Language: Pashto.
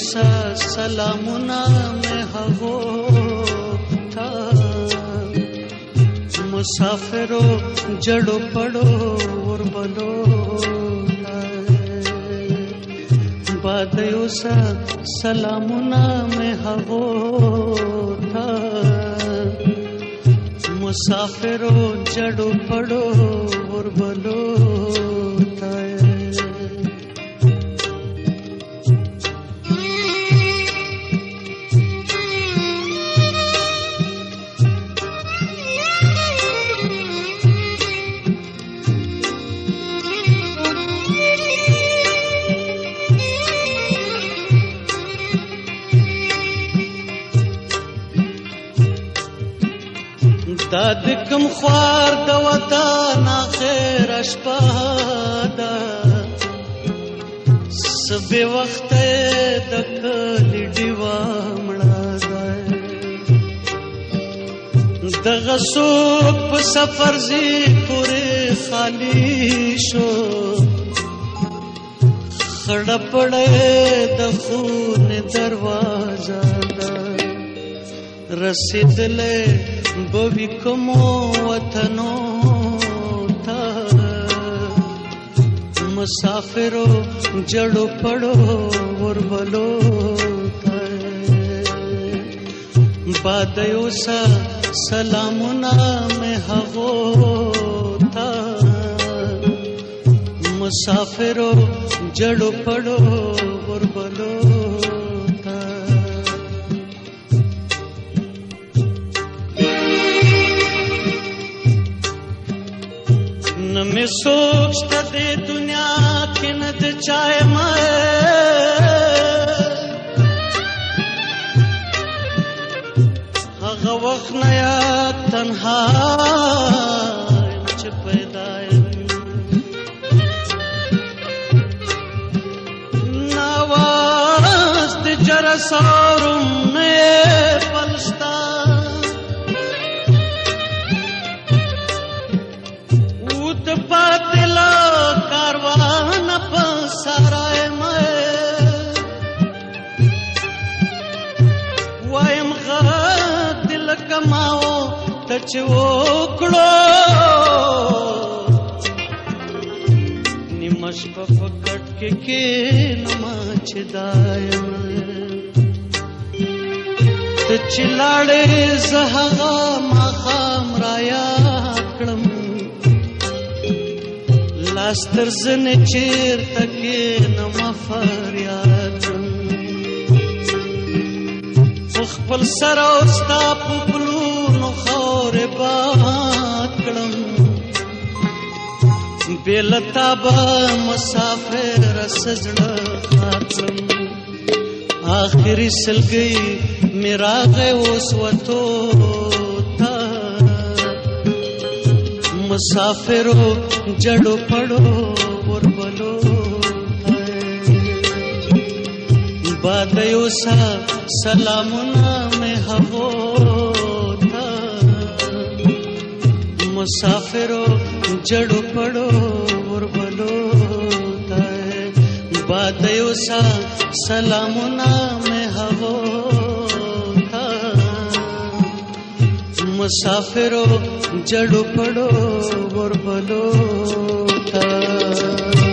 اوسا سلامونه مې هغو ته مسافرو جړو پړو وربلو باد اوسا سلامونه مې هغو ته مسافرو جړو پړو وربلو دا د کوم خوار د وطن اخر شپه ده سبه وخت د کلی ډیوا مړه ده دغه څوک په سفر زی پورې خالی شو خړه پړې د خون دروازه ده رسیدلې بوی کومو وطنو تا مسافرو جړو پړو وربلو تا باد اوسا سلامونه مې هغو تا مسافرو جړو پړو وربلو میں سوچتا دے دنیا کی ند چائے مائے اغا وقت نیا تنہا چھ پیدائے نواز دی جرسارم میں پلشتا پاتلا کاروان په سارای مې وایم غږ دل کماو ته چې وکړو نیمه شپه په کټ کې کېنمه چې دایم ته چې لاړې زه هغه ماښام رایاد کړم لاستر زنه چیرته کېنمه فریاد په خپل سر او ستا په پلونو خاورې باد کړم بې له تا به مسافره زړه خار کړم آخري سلګۍ مې راغی اوس وتو مسافرو جڑو پڑو وربلو باد اوسا سلامونه مې هغو ته مسافرو جڑو پڑو وربلو باد اوسا سلامونه مې هغو مسافرو جڑو پڑو وربلو تا